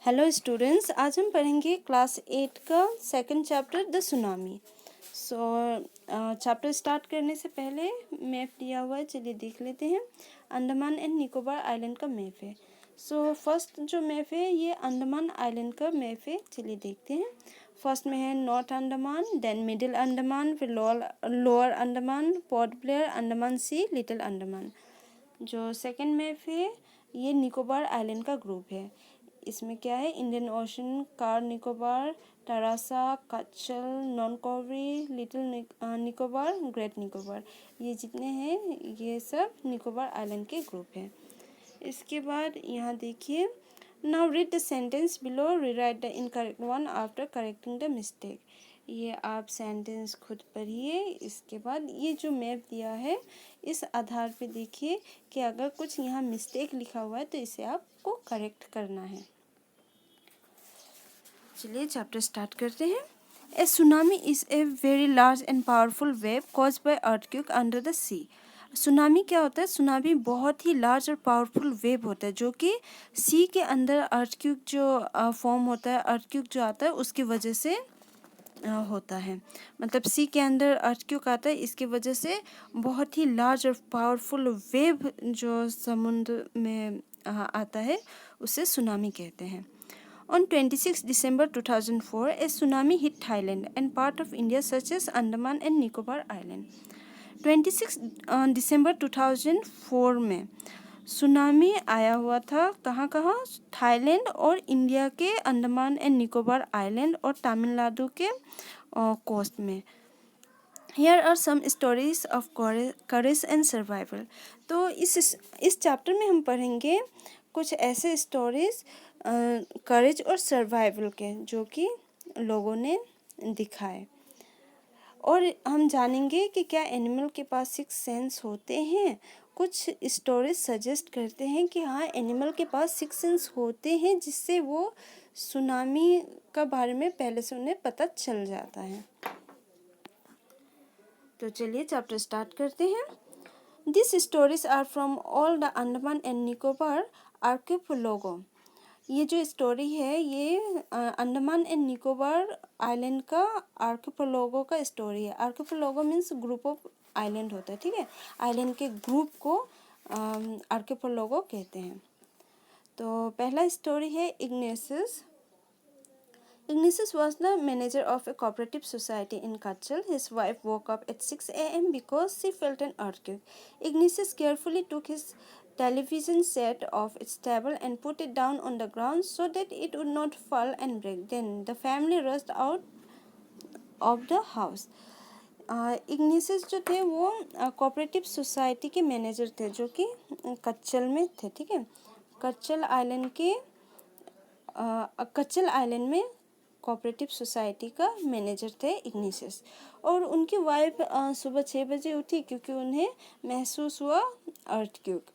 Hello students, आज हम पढ़ेंगे क्लास 8 का second chapter the tsunami. Chapter start करने से पहले मैप दिया हुआ है, चलिए देख लेते हैं। अंडमान एंड निकोबार आइलैंड का मैप है। फर्स्ट जो मैप है ये अंडमान आइलैंड का मैप है, चलिए देखते हैं। फर्स्ट में है North Andaman, then Middle Andaman, फिर Lower Andaman, Port Blair, Andaman Sea, Little Andaman. जो सेकंड मैप है ये निकोबार आइलैंड का ग्रुप है। इसमें क्या है, Indian Ocean, Car Nicobar, Teressa, Katchal, Nancowry, Little Nicobar, Great Nicobar, ये जितने हैं ये सब निकोबार आइलैंड के ग्रुप हैं। इसके बाद यहाँ देखिए, now read the sentence below, rewrite the incorrect one after correcting the mistake. ये आप सेंटेंस खुद पढ़िए। इसके बाद ये जो मैप दिया है इस आधार पे देखिए कि अगर कुछ यहाँ मिस्टेक लिखा हुआ है तो इसे आपको करेक्ट करना है। चलिए चैप्टर स्टार्ट करते हैं। A tsunami is a very large and powerful wave caused by earthquake under the sea. Tsunami क्या होता है? सुनामी बहुत ही लार्ज और पावरफुल वेव होता है जो कि सी के अंदर अर्थक्वेक जो फॉर्म होता है, अर्थक्वेक जो आता है उसकी वजह से होता है। मतलब सी के अंदर अर्थक्वेक आता है, इसकी वजह से बहुत ही लार्ज और पावरफुल वेव जो समुद्र में आता है उसे सुनामी कहते हैं। On 26 December 2004, a tsunami hit Thailand and part of India such as Andaman and Nicobar Island. 26 दिसंबर 2004 में सुनामी आया हुआ था। कहाँ कहाँ? थाईलैंड और इंडिया के अंडमान एंड निकोबार आइलैंड और तमिलनाडु के कोस्ट में। Here are some stories of courage and survival. तो इस चैप्टर में हम पढ़ेंगे कुछ ऐसे स्टोरीज करेज और सर्वाइवल के जो कि लोगों ने दिखाए, और हम जानेंगे कि क्या एनिमल के पास सिक्स सेंस होते हैं। कुछ स्टोरीज सजेस्ट करते हैं कि हाँ, एनिमल के पास सिक्स सेंस होते हैं जिससे वो सुनामी का बारे में पहले से उन्हें पता चल जाता है। तो चलिए चैप्टर स्टार्ट करते हैं। This stories are from all the Andaman and Nicobar archipelago. ये जो स्टोरी है ये अंडमान एंड निकोबार आइलैंड का आर्किपेलागो का स्टोरी है। Archipelago means group of island होता है, ठीक है। आइलैंड के ग्रुप को आर्किपेलागो कहते हैं। तो पहला स्टोरी है Ignatius. Ignatius was the manager of a cooperative society in Kachal. His wife woke up at 6 a.m. because she felt an earthquake. Ignatius carefully took his television set off its table and put it down on the ground so that it would not fall and break. Then the family rushed out of the house. Igneous जो थे वो cooperative society के manager थे जो कि कच्चल में थे, ठीक है। कच्चल आइलैंड में कोऑपरेटिव सोसाइटी का मैनेजर थे इग्निशियस। और उनकी वाइफ सुबह 6 बजे उठी क्योंकि उन्हें महसूस हुआ अर्थक्वेक।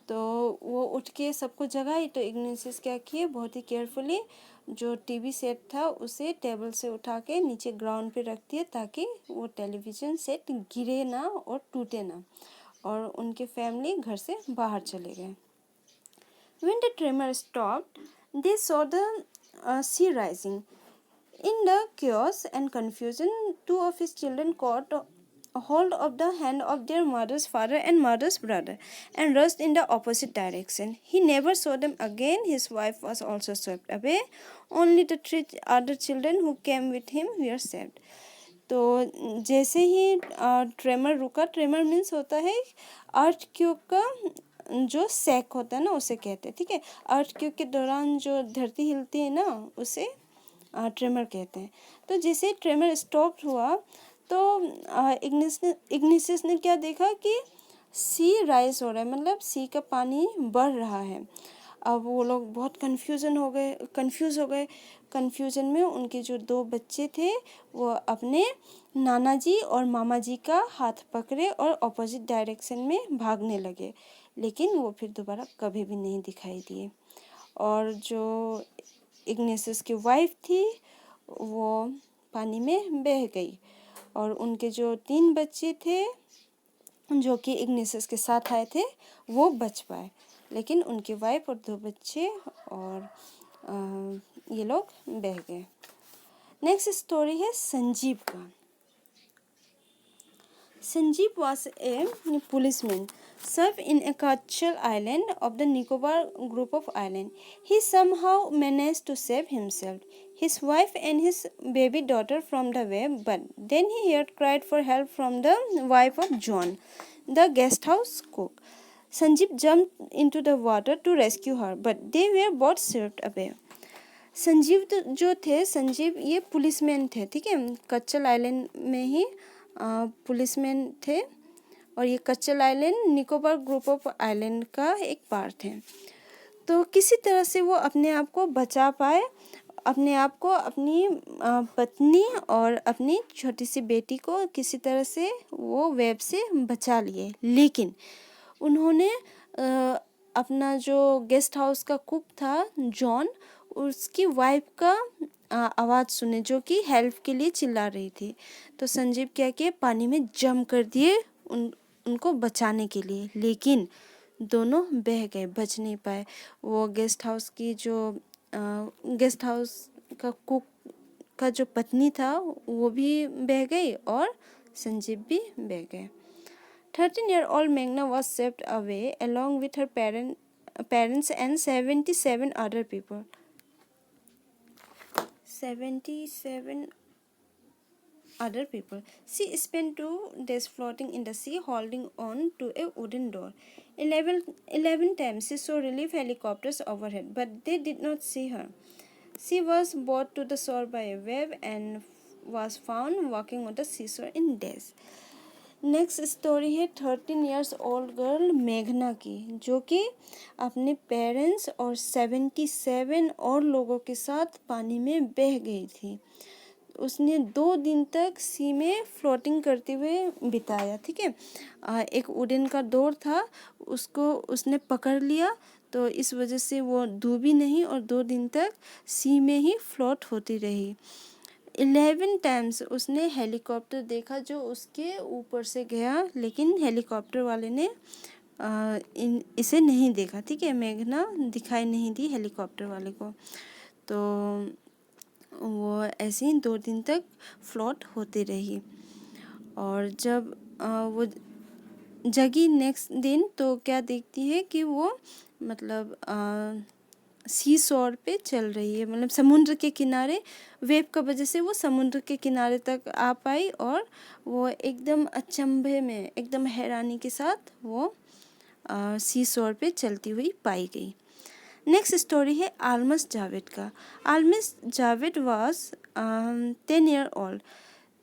तो वो उठ के सबको जगाई। तो इग्निशियस क्या किए, बहुत ही केयरफुली जो टीवी सेट था उसे टेबल से उठा के नीचे ग्राउंड पे रख दिए ताकि वो टेलीविज़न सेट गिरे ना और टूटे ना, और उनके फैमिली घर से बाहर चले गए। When the tremor stopped, they saw the sea rising. In the chaos and confusion, two of his children caught hold of the hand of their mother's father and mother's brother and rushed in the opposite direction. He never saw them again. His wife was also swept away. Only the three other children who came with him were saved. तो जैसे ही tremor रुका, tremor means होता है earthquake का जो sac होता है ना उसे कहते हैं, ठीक है। अर्थक्वेक के दौरान जो धरती हिलती है ना उसे ट्रेमर कहते हैं। तो जैसे ट्रेमर स्टॉप हुआ तो इग्निशियस ने क्या देखा कि सी राइज हो रहा है, मतलब सी का पानी बढ़ रहा है। अब वो लोग बहुत कंफ्यूज हो गए। कंफ्यूजन में उनके जो दो बच्चे थे वो अपने नाना जी और मामा जी का हाथ पकड़े और ऑपोजिट डायरेक्शन में भागने लगे, लेकिन वो फिर दोबारा कभी भी नहीं दिखाई दिए। और जो इग्निशियस की वाइफ थी वो पानी में बह गई, और उनके जो 3 बच्चे थे जो कि इग्निशियस के साथ आए थे वो बच पाए, लेकिन उनकी वाइफ और 2 बच्चे और ये लोग बह गए। नेक्स्ट स्टोरी है संजीव का। Sanjeev was a policeman, served in a Kachal island of the Nicobar group of islands. He somehow managed to save himself, his wife and his baby daughter from the wave, but then he heard cried for help from the wife of John, the guest house cook. Sanjeev jumped into the water to rescue her, but they were both swept away. Sanjeev जो थे, संजीव ये policeman थे, ठीक है, Katchal island में ही policeman थे। और ये Katchal Island Nicobar group of island का एक पार्ट है। तो किसी तरह से वो अपने आप को बचा पाए, अपने आप को, अपनी पत्नी और अपनी छोटी सी बेटी को किसी तरह से वो वेब से बचा लिए। लेकिन उन्होंने अपना जो गेस्ट हाउस का कुक था जॉन, उसकी वाइफ का आवाज़ सुने जो कि हेल्प के लिए चिल्ला रही थी। तो संजीव क्या किए, पानी में जंप कर दिए उनको बचाने के लिए, लेकिन दोनों बह गए, बच नहीं पाए। वो गेस्ट हाउस की जो गेस्ट हाउस का कुक का जो पत्नी था वो भी बह गई और संजीव भी बह गए। 13-year-old Meghna was swept away along with her parents and 77 other people. 77 other people. She spent 2 days floating in the sea, holding on to a wooden door. 11 times she saw relief helicopters overhead, but they did not see her. She was brought to the shore by a wave and was found walking on the seashore in days. Next story है 13 years old girl मेघना की, जो कि अपने parents और 77 और लोगों के साथ पानी में बह गई थी। उसने 2 दिन तक सी में फ्लोटिंग करते हुए बिताया, ठीक है। एक वुडन का डोर था, उसको उसने पकड़ लिया, तो इस वजह से वो डूबी नहीं और 2 दिन तक सी में ही फ्लोट होती रही। 11 टाइम्स उसने हेलीकॉप्टर देखा जो उसके ऊपर से गया, लेकिन हेलीकॉप्टर वाले ने इसे नहीं देखा, ठीक है। मेघना दिखाई नहीं दी हेलीकॉप्टर वाले को। तो वो ऐसे ही 2 दिन तक फ्लोट होती रही। और जब वो जगी नेक्स्ट दिन, तो क्या देखती है कि वो मतलब सी शोर पे चल रही है, मतलब समुद्र के किनारे। वेव का वजह से वो समुद्र के किनारे तक आ पाई और वो एकदम अचंभे में, एकदम हैरानी के साथ वो सी शोर पे चलती हुई पाई गई। नेक्स्ट स्टोरी है आलमस जावेद का। आलमस Javed was 10 year old.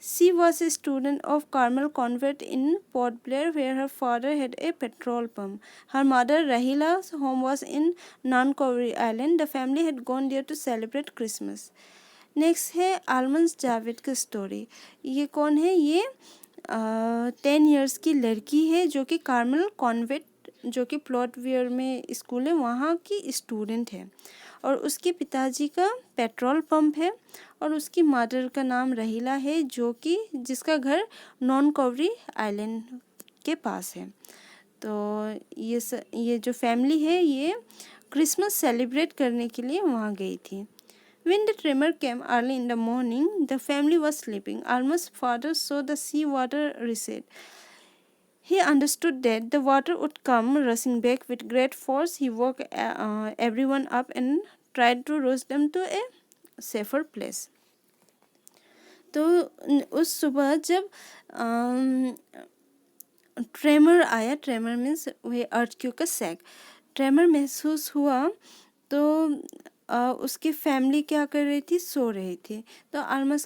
She was a student of Carmel Convent in Port Blair, where her father had a petrol pump. Her mother, Rahila's home was in Nancowry Island. The family had gone there to celebrate Christmas. Next है आलमस जावेद की story. ये कौन है? ये 10 years की लड़की है जो कि कार्मल कॉन्वेंट, जो कि प्लॉट वेयर में स्कूल है, वहाँ की स्टूडेंट है। और उसके पिताजी का पेट्रोल पंप है और उसकी मदर का नाम रहीला है, जो कि जिसका घर नॉन कवरी आइलैंड के पास है। तो ये जो फैमिली है ये क्रिसमस सेलिब्रेट करने के लिए वहाँ गई थी। When the tremor came early in the morning, the family was sleeping. Alma's father saw the sea water recede. He understood that the water would come rushing back with great force. He woke everyone up and tried to rush them to a safer place. तो उस सुबह जब tremor आया, tremor means वही earthquake का sac, tremor महसूस हुआ, तो उसकी फैमिली क्या कर रही थी? सो रही थी। तो आलमस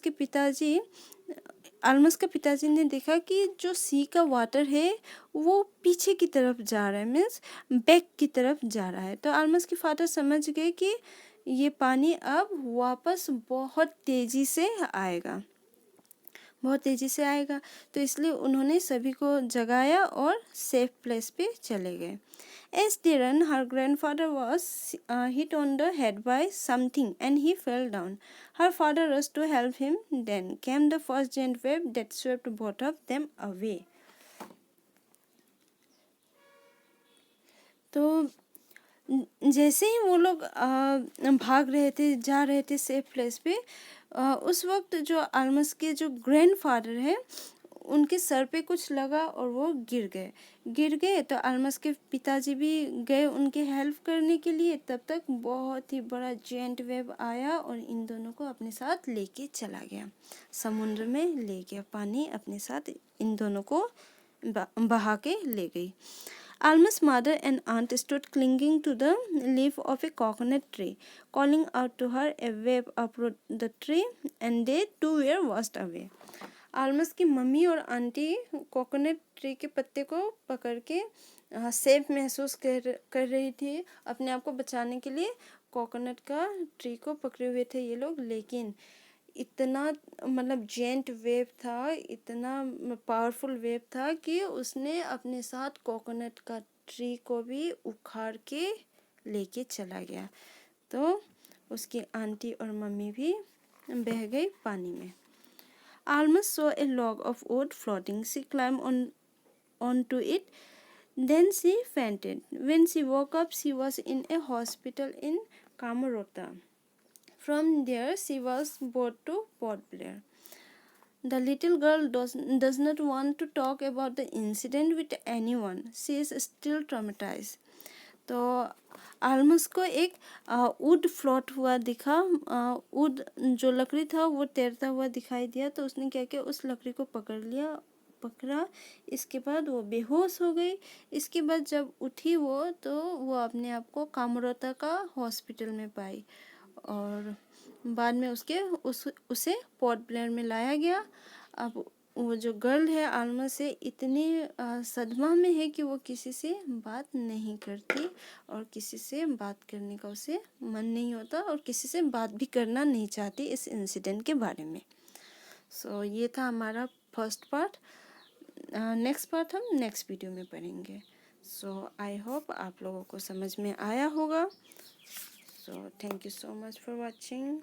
का पिताजी ने देखा कि जो सी का वाटर है वो पीछे की तरफ जा रहा है, मीन्स बैक की तरफ जा रहा है। तो आलमस के फादर समझ गए कि ये पानी अब वापस बहुत तेज़ी से आएगा, बहुत तेज़ी से आएगा। तो इसलिए उन्होंने सभी को जगाया और सेफ प्लेस पे चले गए। As they ran, her grandfather was hit on the head by something and he fell down. Her father rushed to help him. Then came the first giant wave that swept both of them away. तो जैसे ही वो लोग भाग रहे थे, जा रहे थे सेफ प्लेस पे, उस वक्त जो आलमस के जो ग्रैंडफादर है उनके सर पे कुछ लगा और वो गिर गए। तो आलमस के पिताजी भी गए उनके हेल्प करने के लिए। तब तक बहुत ही बड़ा जेंट वेव आया और इन दोनों को अपने साथ लेके चला गया, समुद्र में ले गया। पानी अपने साथ इन दोनों को बहा के ले गई। Alma's mother and aunt stood clinging to the leaf of a coconut tree, calling out to her. A wave uprooted the tree, and they too were washed away. आलमस की मम्मी और आंटी कोकोनट ट्री के पत्ते को पकड़ के safe महसूस कर रही थी अपने आप को बचाने के लिए। कोकोनट का ट्री को पकड़े हुए थे ये लोग, लेकिन इतना मतलब जेंट वेव था, इतना पावरफुल वेव था कि उसने अपने साथ कोकोनट का ट्री को भी उखाड़ के लेके चला गया। तो उसकी आंटी और मम्मी भी बह गई पानी में। Alma saw a log of wood floating. She climbed onto it. Then she fainted. When she woke up, she was in a hospital in Camerota. From there, she was brought to Port Blair. The little girl does not want to talk about the incident with anyone. She is still traumatized. तो आलमस को एक would float हुआ दिखा, would जो लकड़ी था वो तैरता हुआ दिखाई दिया। तो उसने क्या किया, उस लकड़ी को पकड़ा। इसके बाद वो बेहोश हो गई। इसके बाद जब उठी तो वो अपने आप को कामरोता का हॉस्पिटल में पाई और बाद में उसे पोर्ट ब्लेयर में लाया गया। अब वो जो गर्ल है आलमा से इतनी सदमा में है कि वो किसी से बात नहीं करती और किसी से बात करने का उसे मन नहीं होता और किसी से बात भी करना नहीं चाहती इस इंसिडेंट के बारे में। सो ये था हमारा फर्स्ट पार्ट। नेक्स्ट पार्ट हम नेक्स्ट वीडियो में पढ़ेंगे। सो आई होप आप लोगों को समझ में आया होगा। So thank you so much for watching.